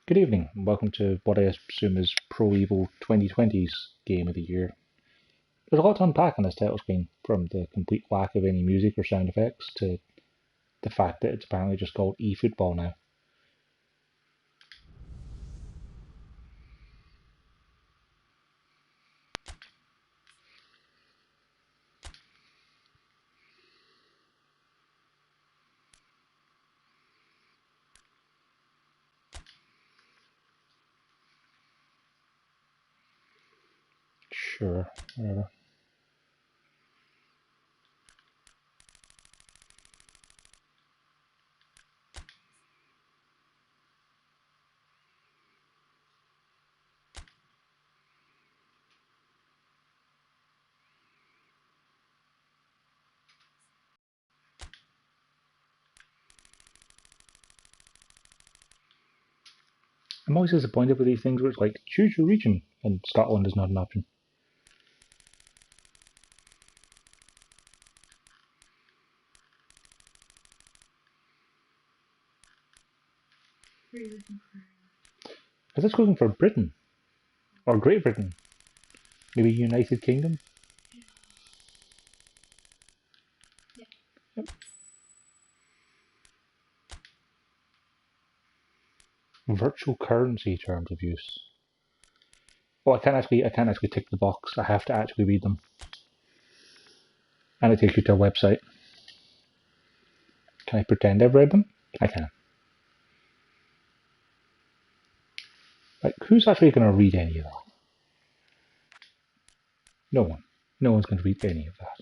Good evening, and welcome to what I assume is Pro Evo 2020's Game of the Year. There's a lot to unpack on this title screen, from the complete lack of any music or sound effects to the fact that it's apparently just called eFootball now. Sure, whatever. I'm always disappointed with these things where it's like, choose your region, and Scotland is not an option. Is this looking for Britain? Or Great Britain? Maybe United Kingdom? Yep. Virtual currency terms of use. Oh, I can't actually tick the box. I have to actually read them. And it takes you to a website. Can I pretend I've read them? I can. Like, who's actually going to read any of that? No one. No one's going to read any of that.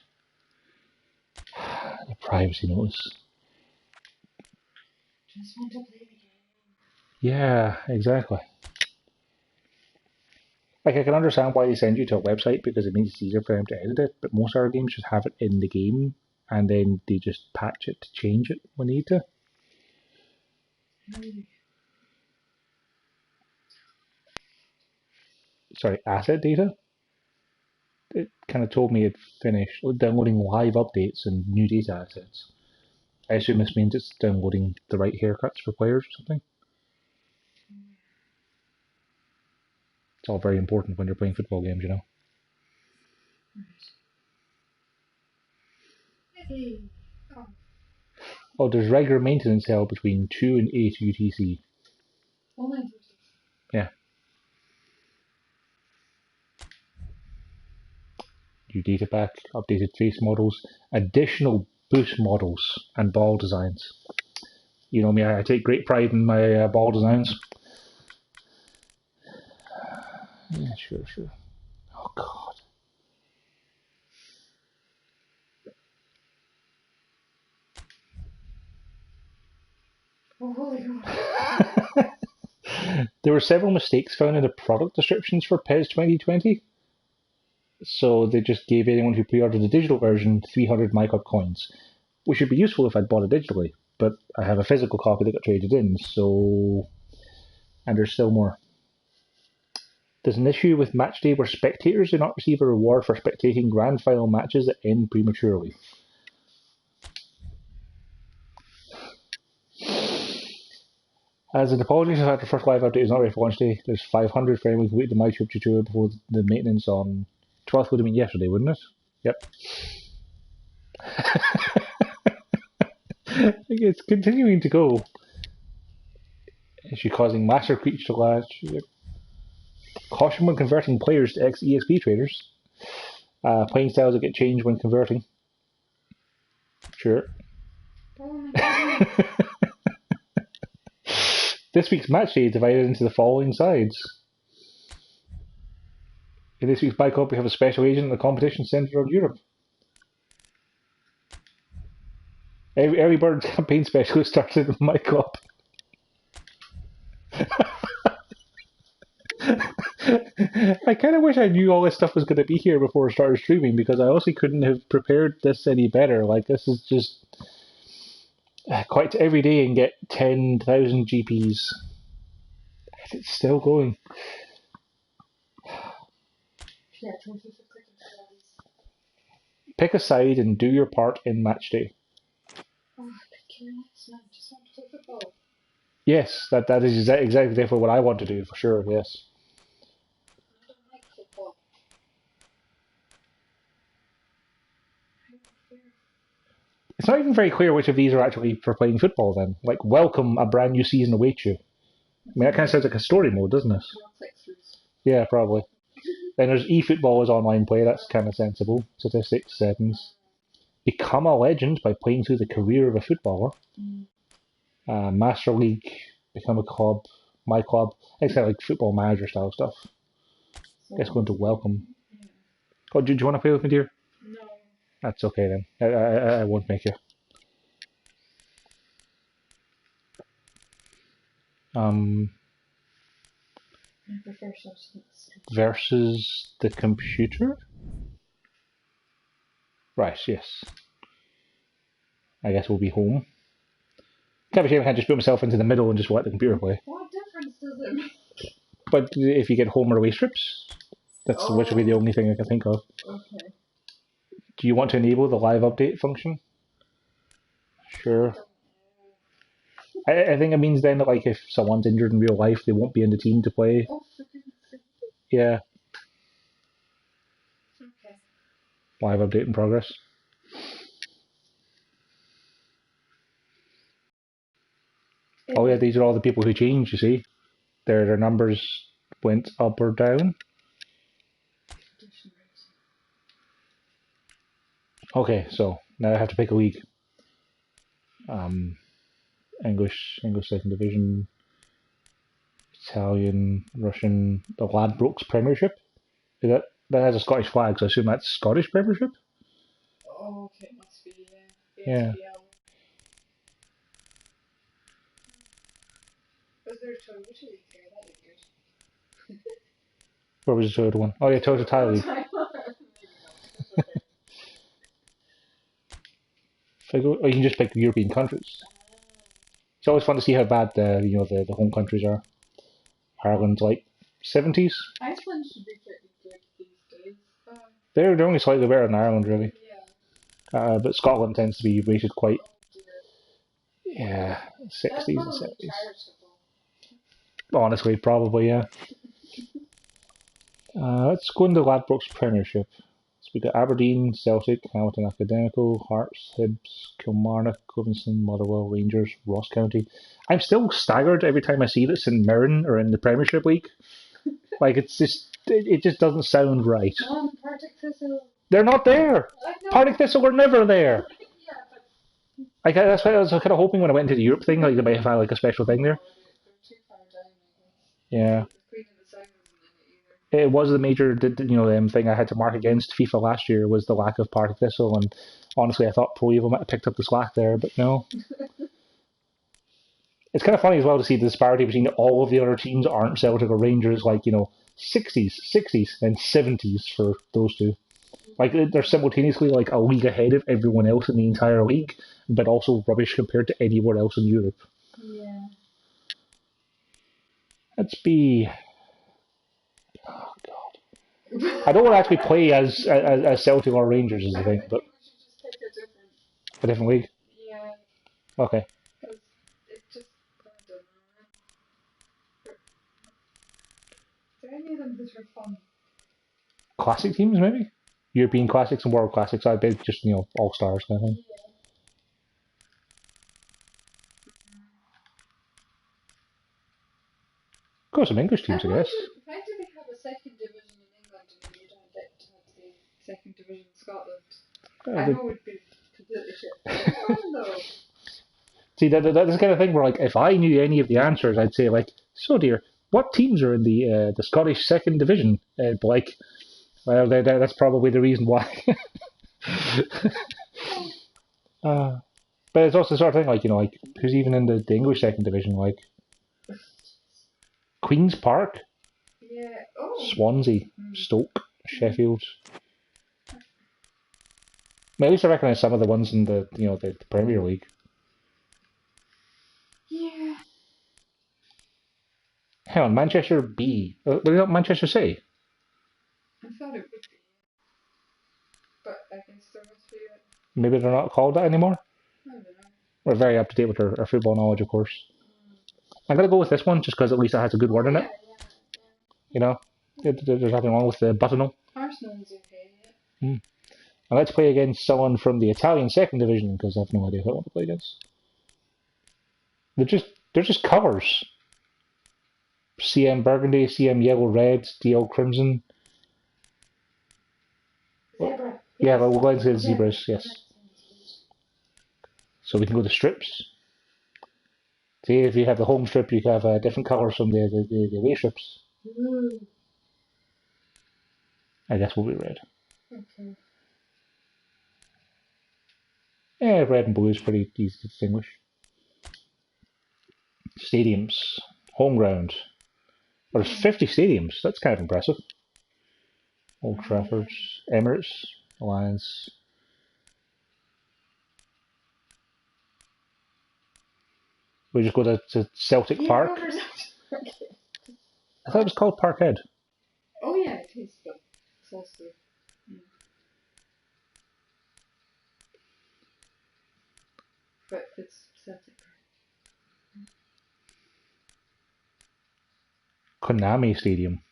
The privacy notice. Just want to play the game. Yeah, exactly. Like, I can understand why they send you to a website because it means it's easier for them to edit it, but most of our games just have it in the game and then they just patch it to change it when they need to. Sorry, asset data? It kind of told me it finished downloading live updates and new data assets. I assume this means it's downloading the right haircuts for players or something. It's all very important when you're playing football games, you know. Oh, there's regular maintenance held between 2 and 8 UTC. Yeah. New data pack, updated face models, additional boost models, and ball designs. You know me, I take great pride in my ball designs. Yeah, sure. Oh, God. There were several mistakes found in the product descriptions for PES2020. So they just gave anyone who pre-ordered the digital version 300 MyCup coins, which would be useful if I'd bought it digitally, but I have a physical copy that got traded in, so... And there's still more. There's an issue with Matchday where spectators do not receive a reward for spectating grand final matches that end prematurely. As an apology for the first live update is not ready for launch day, there's 500 for anyone who completed the MyCube tutorial before the maintenance on 12th would have been yesterday, wouldn't it? Yep. It's continuing to go. Is she causing master creeps to latch? Caution when converting players to EXP traders. Playing styles that get changed when converting. Sure. This week's match day is divided into the following sides. In this week's bike up, we have a special agent in the competition centered on Europe. Early Bird campaign specialist started with my club. I kind of wish I knew all this stuff was going to be here before I started streaming because I honestly couldn't have prepared this any better. Like, this is just quite every day and get 10,000 GPs. And it's still going. Pick a side and do your part in match day. Oh, I just want to play football. Yes, that is exactly what I want to do for sure. Yes. I don't like football. It's not even very clear which of these are actually for playing football. Then, like, welcome a brand new season awaits you. I mean, that kind of sounds like a story mode, doesn't it? Yeah, probably. Then there's eFootball as online play. That's kind of sensible. Statistics, settings. Become a legend by playing through the career of a footballer. Master League. Become a club. My club. It's kind of like football manager style stuff. Guess going to welcome. Oh, do you want to play with me, dear? No. That's okay then. I won't make you. I prefer substance. Versus the computer? Right, yes. I guess we'll be home. Kind of a shame I can't just put myself into the middle and just let the computer play. What difference does it make? But if you get home or away strips, that's literally the only thing I can think of. Okay. Do you want to enable the live update function? Sure. I think it means then that like if someone's injured in real life, they won't be in the team to play. Oh, for goodness sake. Yeah. Okay. Live update in progress. Oh yeah, these are all the people who changed, you see. Their numbers went up or down. Okay, so now I have to pick a league. English second division, Italian, Russian, the Ladbrokes Premiership. Is that has a Scottish flag, so I assume that's Scottish Premiership? Oh, okay, it must be, Yeah. Was there a Total League here? That'd be good. Where was the third one? Oh yeah, Total Tile League. Or you can just pick European countries. It's always fun to see how bad the home countries are. Ireland's like 70s. Iceland should be pretty good these days. They're only slightly better than Ireland, really. Yeah. But Scotland tends to be rated quite, Oh, yeah, 60s and That's 70s. charitable. Honestly, probably, yeah. Let's go into Ladbrokes Premiership. So we got Aberdeen, Celtic, Hamilton Academical, Hearts, Hibs, Kilmarnock, Livingston, Motherwell, Rangers, Ross County. I'm still staggered every time I see that St Mirren are in the Premiership League. Like it just doesn't sound right. Partick Thistle. They're not there. Partick Thistle were never there. Yeah, but Like that's why I was kind of hoping when I went into the Europe thing, like they might have had like a special thing there. they're too far down, I guess. Yeah. Queen of the South isn't in it either. It was the major, thing I had to mark against FIFA last year was the lack of Partick Thistle, and honestly, I thought Pro Evo might have picked up the slack there, but no. It's kind of funny as well to see the disparity between all of the other teams aren't Celtic or Rangers, like 60s, and 70s for those two. Like they're simultaneously like a league ahead of everyone else in the entire league, but also rubbish compared to anywhere else in Europe. Yeah. Let's be. Oh God. I don't want to actually play as Celtic or Rangers is the thing, but we should just take a different league. Yeah, Okay. because it just, I don't know. Is there any of them that are fun? Classic teams maybe. European classics and world classics. I'd be just all stars kind of thing. Yeah. Got some English teams, I guess. Why do they have a second division in England and you don't get to have the second division in Scotland? I know it would be completely shit. Fun though. See, that's the kind of thing where, like, if I knew any of the answers, I'd say, like, so dear, what teams are in the Scottish second division? Like, well, that's probably the reason why. uh, but it's also the sort of thing, like, like, who's even in the English second division? Like, Queen's Park, Yeah. Oh. Swansea, Stoke, Sheffield. At least I recognise some of the ones in the Premier League. Yeah. Hang on, Manchester B. They're not Manchester City. I thought it would be. But I guess there must be a. Maybe they're not called that anymore. I don't know. We're very up to date with our football knowledge, of course. I'm going to go with this one just because at least it has a good word in it. You know, there's nothing wrong with the Buttonal. Arsenal's okay, And let's play against someone from the Italian second division because I have no idea who I want to play against. They're just colours. CM Burgundy, CM Yellow Red, DL Crimson. Zebra. Yeah, well, we'll go into zebras, yes. So we can go to strips. See, if you have the home strip, you can have different colours from the away strips. I guess we'll be red. Okay. Yeah, red and blue is pretty easy to distinguish. Stadiums. Home ground. There's 50 stadiums. That's kind of impressive. Old Trafford, Emirates, Alliance. We just go to Celtic Park. I thought it was called Parkhead. Oh yeah, it is, but it's also... But it's Celtic. Konami Stadium.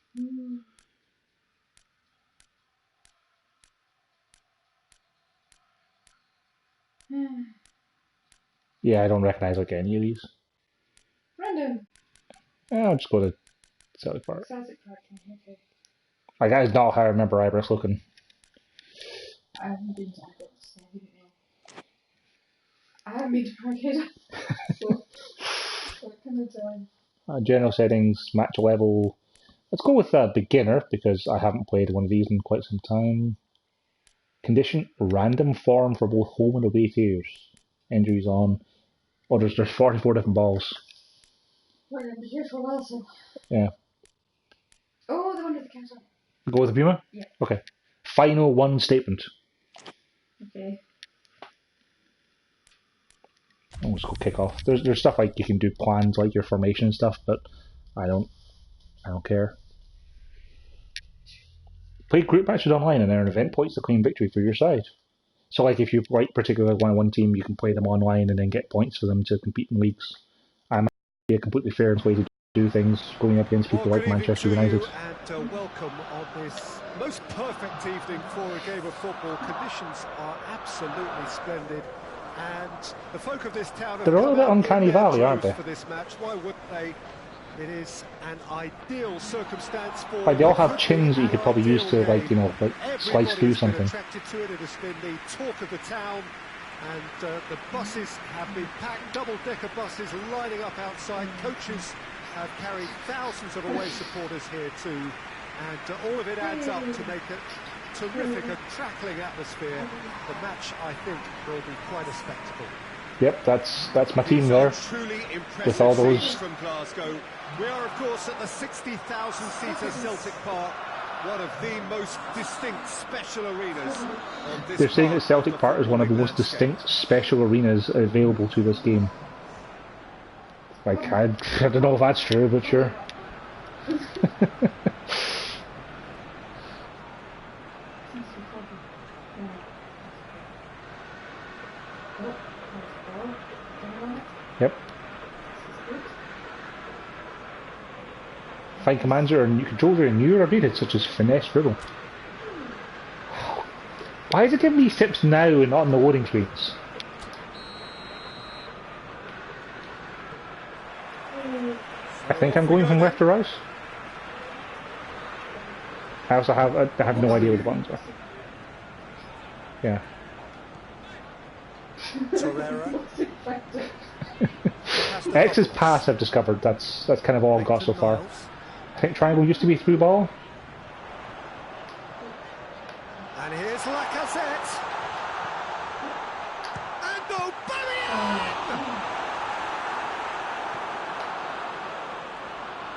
Yeah, I don't recognise like any of these. Random. Yeah, I'll just go to Celtic Park. Celtic Park, okay. Like, that is not how I remember Ibrox looking. I haven't been to Ibrox, so I wouldn't know. I haven't been to Parkhead, so I couldn't tell. General settings, match level. Let's go with beginner because I haven't played one of these in quite some time. Condition, random form for both home and away tiers. Injuries on. Oh, there's 44 different balls. We're going to be here for a while, so... Yeah. Oh, the one with the cat on. Go with the Puma? Yeah. Okay. Final one statement. Okay. Let's go kick off. There's stuff like you can do plans like your formation and stuff, but I don't care. Play group matches online and earn event points to claim victory for your side. So like if you like particularly one team, you can play them online and then get points for them to compete in leagues. I'm a completely fair way to do things, going up against people like Manchester United. And welcome on this most perfect evening for a game of football. Conditions are absolutely splendid, and the folk of this town they're a little bit uncanny valley, aren't they? For this match, why wouldn't they? It is an ideal circumstance for. Like they all have chins that you could probably use to, like, you know, like slice through something. Attracted to it. It has been the talk of the town, and the buses have been packed, double-decker buses lining up outside. Coaches have carried thousands of away supporters here too, and all of it adds up to make a terrific, a crackling atmosphere. The match, I think, will be quite a spectacle. Yep, that's my team there. With all those. From Glasgow. We are, of course, at the 60,000-seater Celtic Park, one of the most distinct special arenas on this. They're saying that Celtic Park is one of the most distinct special arenas available to this game. Like, I don't know if that's true, but sure. Yep. Find commands or new controls are new or updated, such as finesse dribble. Why is it giving me tips now and not on the loading screens? I think I'm going from left to right. I also have no idea what the buttons are. Yeah. X is pass, I've discovered. That's kind of all I've got so far. I think triangle used to be through ball. And here's Lacazette.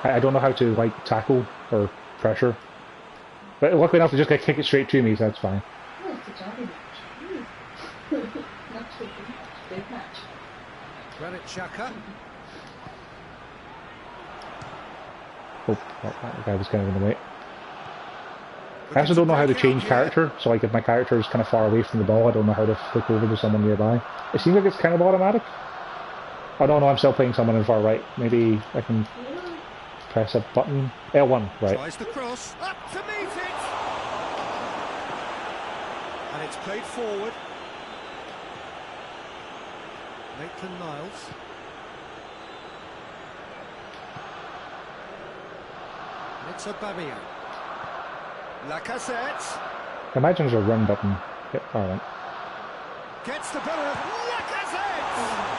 And I don't know how to like tackle or pressure, but luckily enough to just kick it straight to me, so that's fine. Oh, it's a jolly match. Not too big match. Granit Xhaka. Oh, that guy was kind of in the way. I also don't know how to change character, so like if my character is kind of far away from the ball, I don't know how to flick over to someone nearby. It seems like it's kind of automatic. Oh no, I'm still playing someone in far right. Maybe I can press a button. L1, right. Tries the cross, up to meet it! And it's played forward. Maitland-Niles. It's Aubameyang. Lacazette. Imagine there's a run button. Yep, alright. Gets the better of Lacazette!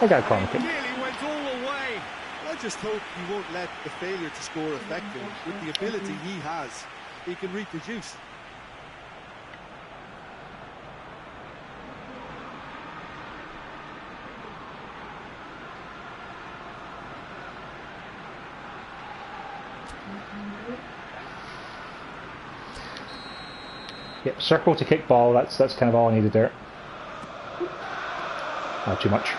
I got a corner kick. Nearly went all the way. I just hope he won't let the failure to score affect him. With the ability he has, he can reproduce. Yep, circle to kick ball, that's kind of all I needed there. Oh, too much.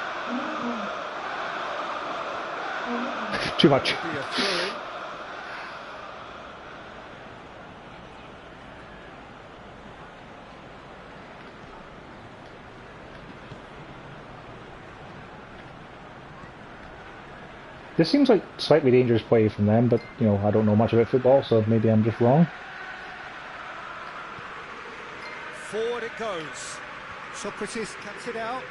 Too much. Be a throw-in. This seems like slightly dangerous play from them, but you know, I don't know much about football, so maybe I'm just wrong. Forward it goes. Socrates cuts it out.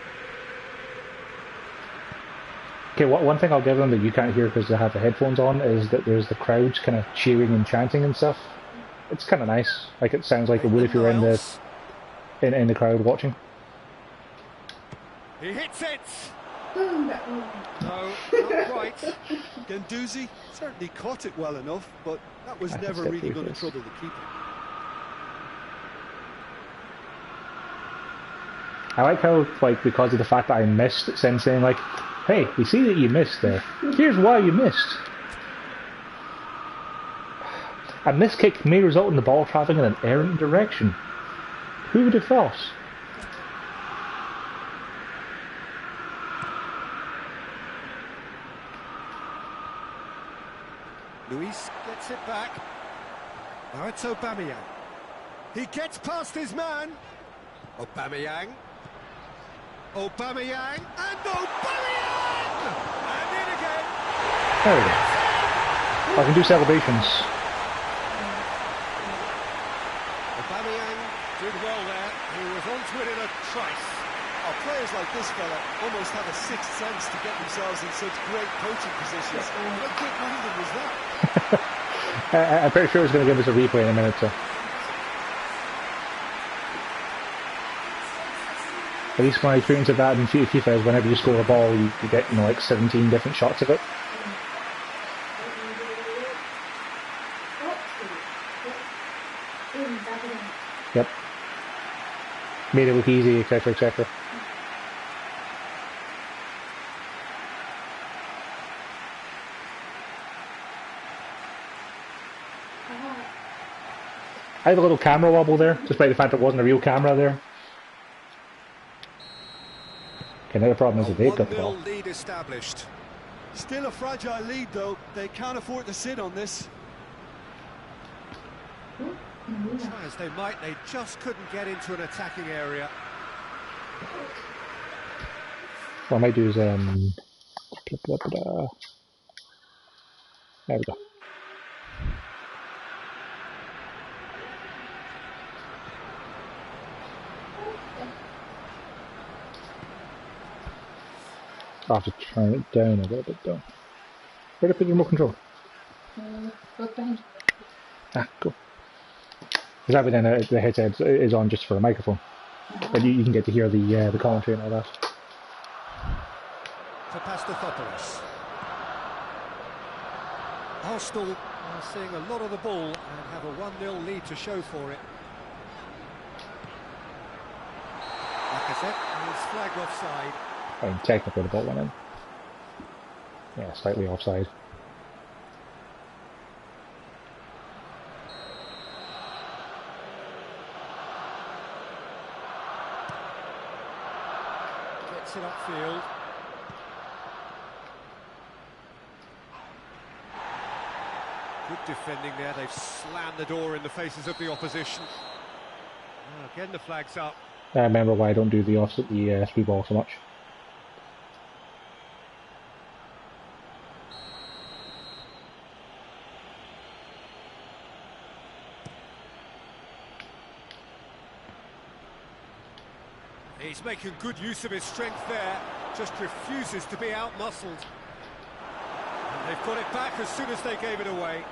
Okay, one thing I'll give them that you can't hear because they have the headphones on is that there's the crowds kind of cheering and chanting and stuff. It's kind of nice. Like it sounds like it would if you were in the crowd watching. He hits it. No, not quite. Guendouzi certainly caught it well enough, but that was I never can really step going to through trouble the keeper. I like how, like, because of the fact that I missed, it's then saying like, hey, we see that you missed there. Here's why you missed. A missed kick may result in the ball travelling in an errant direction. Who would have thought? Luis gets it back. Now it's Aubameyang. He gets past his man. Aubameyang. Aubameyang and Aubameyang! And in again. There we go. I can do celebrations. Aubameyang did well there. He was onto it in a trice. Oh, players like this fella almost have a sixth sense to get themselves in such great coaching positions. How quick moving was that? I'm pretty sure it's going to give us a replay in a minute, so. At least my experience of that in FIFA is whenever you score a ball, you get, you know, like 17 different shots of it. Yep. Made it look easy, etc., etc. I have a little camera wobble there, despite the fact it wasn't a real camera there. Okay, now the problem is that they've got the ball. 1-0 lead established. Still a fragile lead, though. They can't afford to sit on this. Try as they might, they just couldn't get into an attacking area. What I might do is, there we go. I'll have to turn it down a little bit though. Where did I put the remote control? Look behind. Ah, cool. Because that way then the headset is on just for a microphone. But you can get to hear the commentary and all that. To Pastathopoulos. Arsenal are seeing a lot of the ball and have a 1-0 lead to show for it. Lacazette is flagged offside. I mean, technically the ball went in. Yeah, slightly offside. Gets it upfield. Good defending there. They've slammed the door in the faces of the opposition. Oh, again, the flag's up. I remember why I don't do the through ball so much. He's making good use of his strength there, just refuses to be outmuscled. And they've got it back as soon as they gave it away.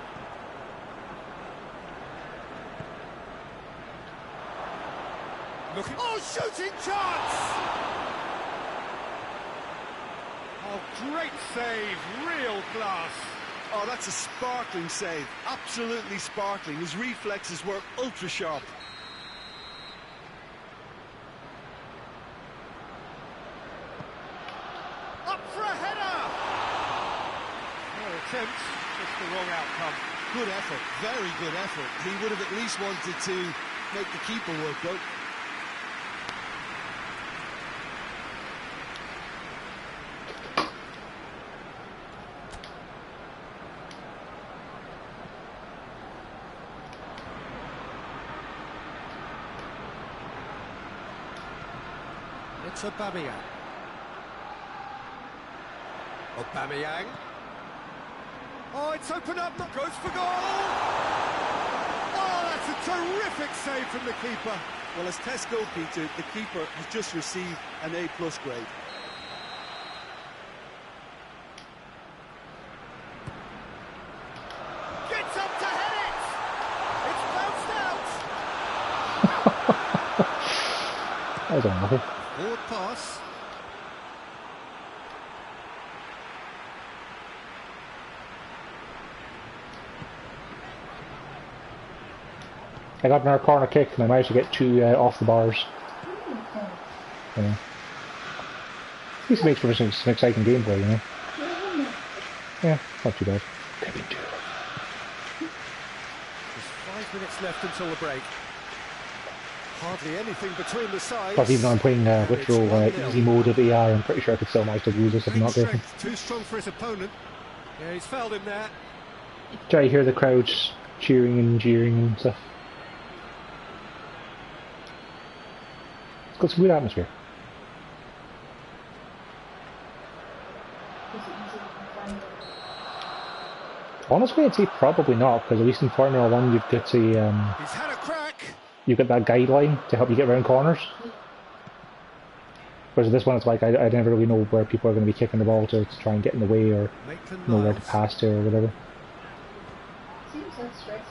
Looking, oh, shooting chance! Oh, great save, real class. Oh, that's a sparkling save, absolutely sparkling. His reflexes were ultra sharp. Up for a header! No attempt, just the wrong outcome. Good effort, very good effort. He would have at least wanted to make the keeper work, though. It's Aubameyang. Aubameyang. Oh, it's opened up, goes for goal! Oh, that's a terrific save from the keeper. Well, as test goalkeeper, the keeper has just received an A+ grade. Gets up to head it! It's bounced out! That was unlucky. Forward pass. I got another corner kick and I managed to get two off the bars. Yeah. This makes for some exciting gameplay, you know. Yeah, not too bad. Just 5 minutes left until the break. Hardly anything between the sides. Plus, even though I'm playing literal easy mode of AI, I'm pretty sure I could still manage to lose this if I'm not careful. Too strong for his opponent. Yeah, he's fouled him there. Try to hear the crowds cheering and jeering and stuff. It's got some good atmosphere. Honestly, I'd say probably not, because at least in Formula 1 you've got a, He's had a crack. you've got that guideline to help you get around corners. Whereas this one, it's like I never really know where people are going to be kicking the ball to try and get in the way, or know where to pass to, or whatever. Seems like stress.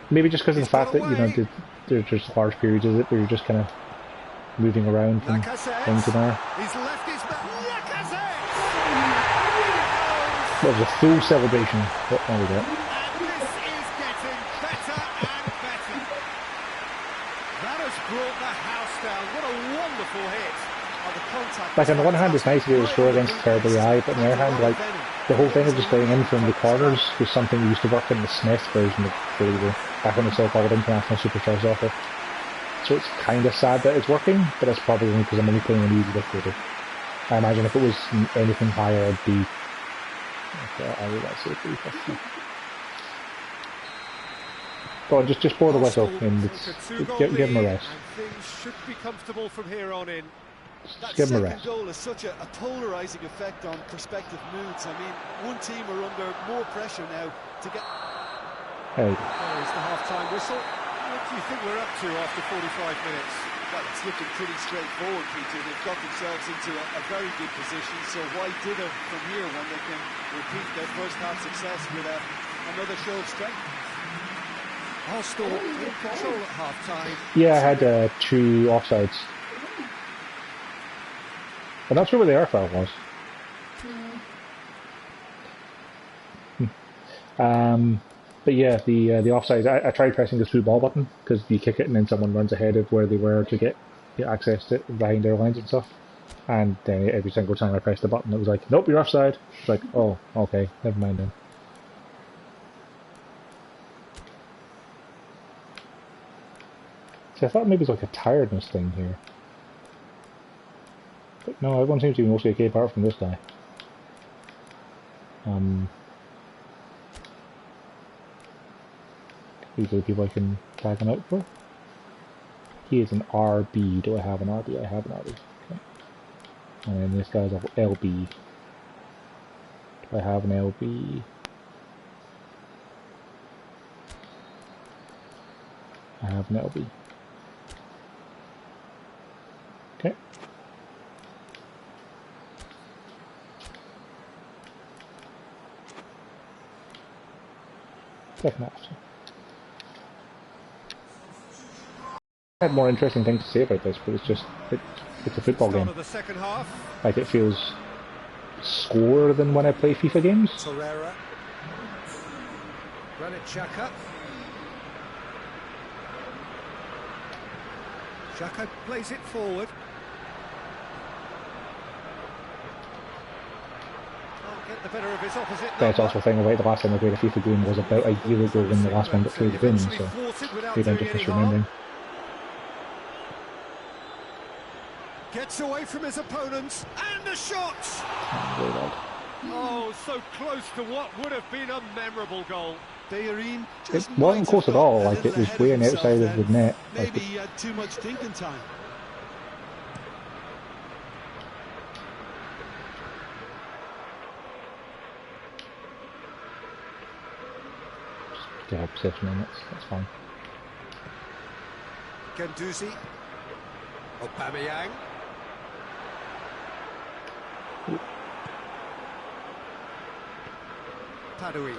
Maybe just because of the fact that, you know, there's just large periods of it where you're just kind of moving around from thing to there. He's left his back. Lacazette! That was a full celebration. But there we go. And this is getting better and better. That has brought the house down. What a wonderful hit. Oh, the contact. Like, on the one hand, it's nice to be able to score against terrible AI, but on the other hand, like, the whole thing of just going in from the corners was something we used to work in the Smith version of Believer, back when it's still called International Superstar Soccer. So it's kind of sad that it's working, but that's probably only because I'm only playing an easy difficulty. I imagine if it was anything higher, I'd be... Okay, I would say 350. Go on, just blow the whistle and give him a rest. And things should be comfortable from here on in. Just give him a That rest. second goal has such a polarising effect on prospective moods. I mean, one team are under more pressure now to get... Hey, There is the half-time whistle. What do you think we're up to after 45 minutes? Well, it's looking pretty straightforward, Peter. They've got themselves into a very good position, so why dither from here when they can repeat their first half success with another show of strength? Arsenal in control at half-time. yeah, I had 2 offsides. I'm not sure what the air foul was. But yeah, the offside. I tried pressing the through ball button because you kick it and then someone runs ahead of where they were to get access to it behind their lines and stuff. And then every single time I pressed the button, it was like, "Nope, you're offside." It's like, "Oh, okay, never mind then." See, I thought maybe it was like a tiredness thing here, but no, everyone seems to be mostly okay apart from this guy. These are the people I can tag him out for. He is an RB. Do I have an RB? I have an RB. Okay. And then this guy's a LB. Do I have an LB? I have an LB. Okay. Definitely. I had more interesting things to say about this, but it's just it's a football Start game. of the second half. Like it feels slower than when I play FIFA games. Torreira. Granit Xhaka. Xhaka plays it forward. Can't get the better of his opposite But it's number. also a thing about the last time I played a FIFA game was about a year ago when the last one got traded in, so maybe I'm just misremembering. Gets away from his opponents, and a shot! Oh, so close to what would have been a memorable goal. Bellerin It wasn't close at all, like it was way on the outside of the net. Maybe he had too much thinking time. Give up 6 minutes, that's fine. Guendouzi. Aubameyang. Padui.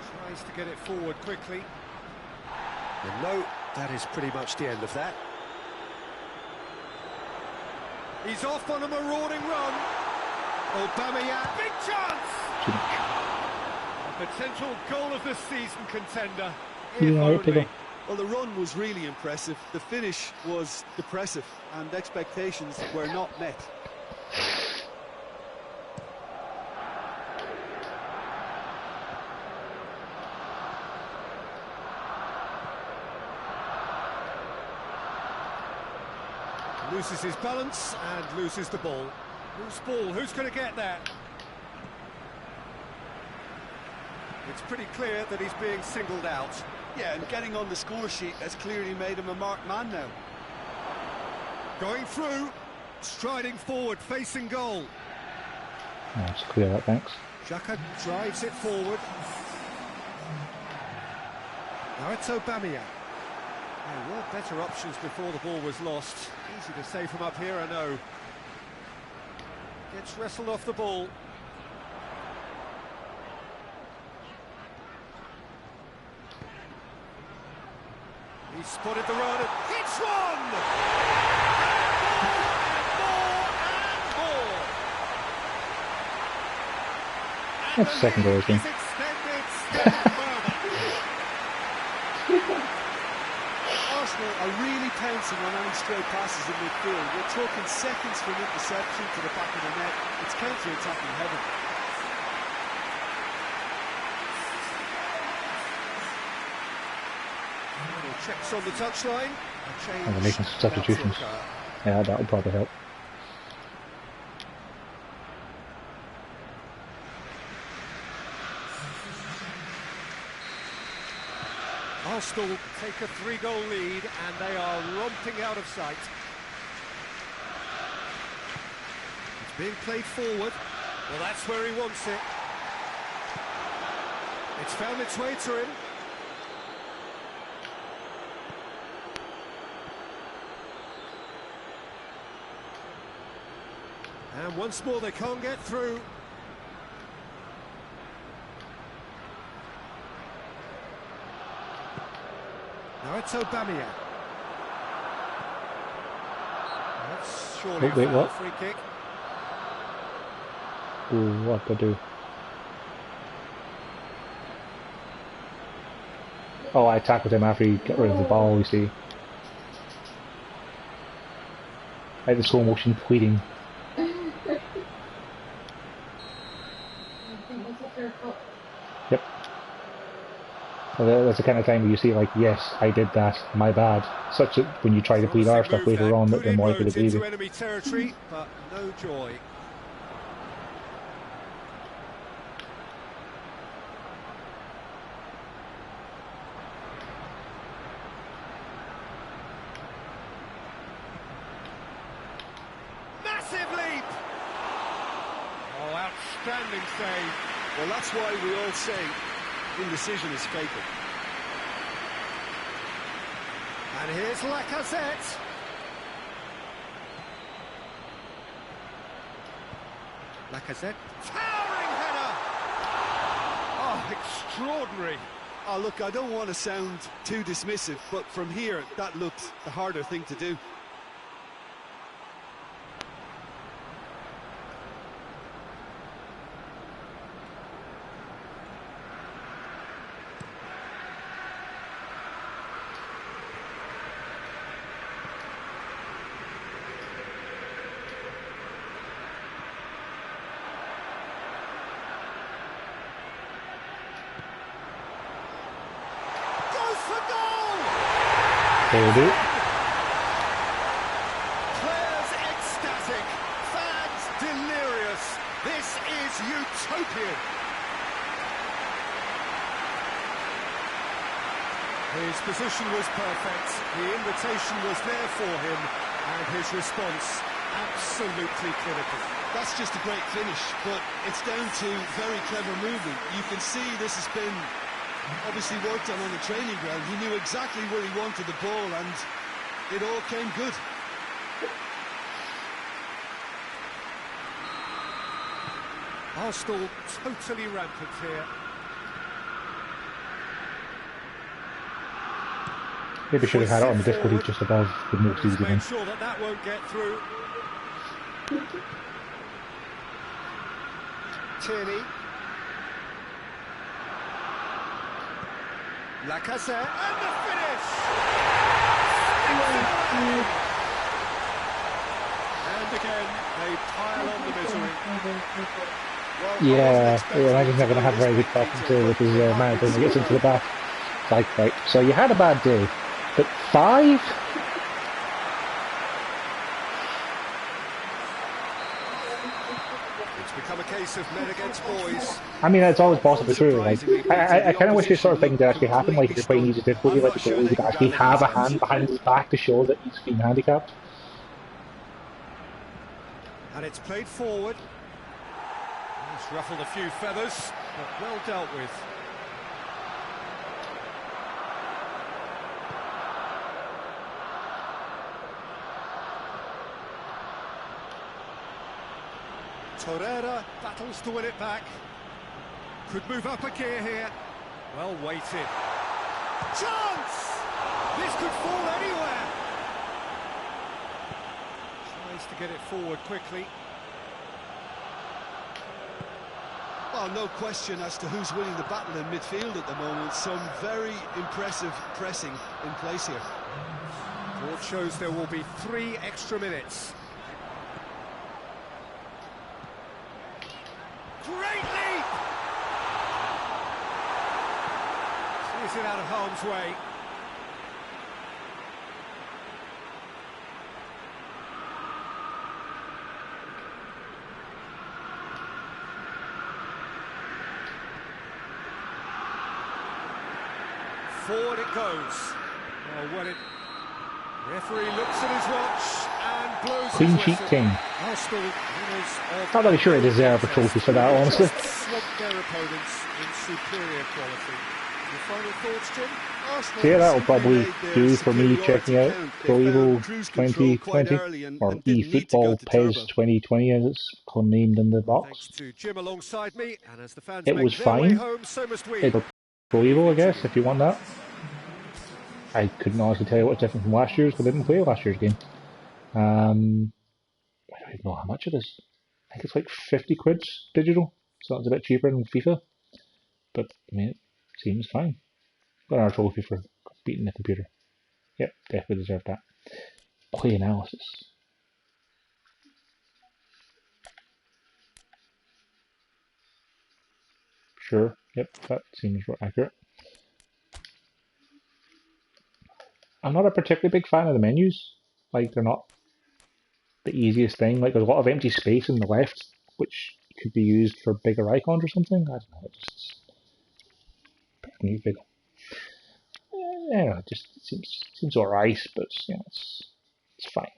Tries to get it forward quickly. And no, that is pretty much the end of that. He's off on a marauding run. Aubameyang, big chance! A potential goal of the season contender. If only. Well, the run was really impressive. The finish was depressive, and expectations were not met. Loses his balance and loses the ball. Whose ball? Who's going to get that? It's pretty clear that he's being singled out. Yeah, and getting on the score sheet has clearly made him a marked man now. Going through, striding forward, facing goal. No, it's clear that, thanks. Xhaka drives it forward. Now it's Aubameyang. There were better options before the ball was lost. Easy to say from up here, I know. Gets wrestled off the ball. He spotted the run and hits one! More. That's the second goal, I think. Arsenal are really pouncing on any stray passes in midfield. We're talking seconds from interception to the back of the net. It's counter-attacking heaven. Checks on the touchline. And they're making some substitutions. Yeah, that'll probably help. Arsenal take a 3-goal lead and they are romping out of sight. It's being played forward. Well, that's where he wants it. It's found its way to him. And once more they can't get through. Now it's Aubameyang. That's surely a foul, what? free kick. Ooh, what to do? Oh, I tackled him after he got rid of the ball, you see. I had the slow motion tweeting. Yep. Well, that's the kind of time where you see, like, yes, I did that, my bad. Such that when you try to plead our stuff later on, that they're more likely to believe you. Enemy territory, but no joy. Massive leap! Oh, outstanding save. Well, that's why we all say indecision is fatal. And here's Lacazette. Lacazette. Towering header! Oh, extraordinary. Oh, look, I don't want to sound too dismissive, but from here, that looked the harder thing to do. There we do. Players ecstatic, fans delirious. This is utopian. His position was perfect, the invitation was there for him, and his response absolutely clinical. That's just a great finish, but it's down to very clever movement. You can see this has been obviously worked on the training ground. He knew exactly where he wanted the ball, and it all came good. Arsenal totally rampant here. Maybe should have had it on the difficulty just above the most easy one. Make sure that that won't get through. Tierney. Lacazette, and the finish! And again, they pile on the misery. Yeah, I imagine he's not going to have very good talking with his manager when he gets into the back. Like, right, so you had a bad day, but 5? It's become a case of men against boys. I mean, it's always possibly true. Like, I kind of wish this sort of thing did actually happen. Like, if you're playing easy difficulty, like the goalie would actually have a hand behind his back to show that he's been handicapped. And it's played forward. It's ruffled a few feathers, but well dealt with. Torreira battles to win it back. Could move up a gear here. Well weighted. Chance! This could fall anywhere. Tries to get it forward quickly. Well, no question as to who's winning the battle in midfield at the moment. Some very impressive pressing in place here. Board shows there will be 3 extra minutes. Great leap! Sees it out of harm's way. Forward it goes. Oh, well, referee looks at his watch and blows Clean his sheet whistle. king. Arsenal winners of Not really sure he deserved a trophy for that, honestly. swamped their opponents in superior quality. Your final thoughts, Jim? Arsenal So yeah, that'll simply probably made their do for me superiority checking out count. They Pro found Evo cruise control quite 2020, early and or didn't need to go eFootball to turbo. PES2020 as it's named in the Thanks box. to Jim alongside me, and as the fans It make was their way fine. home, so must we. It was Pro Evo, I guess, if you want that. I couldn't honestly tell you what's different from last year's, because I didn't play last year's game. I don't even know how much it is. I think it's like 50 quid digital, so it's a bit cheaper than FIFA. But, I mean, it seems fine. Got another trophy for beating the computer. Yep, definitely deserved that. Play analysis. Sure, yep, that seems accurate. I'm not a particularly big fan of the menus. Like, they're not the easiest thing. Like, there's a lot of empty space on the left, which could be used for bigger icons or something. I don't know, it just big. Yeah, it just seems alright, but you know, it's fine.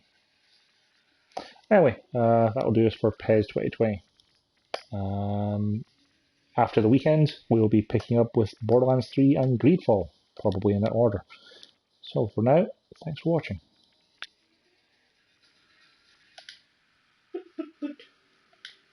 Anyway, that'll do us for PES 2020. After the weekend, we'll be picking up with Borderlands 3 and Greedfall, probably in that order. So for now, Thanks for watching.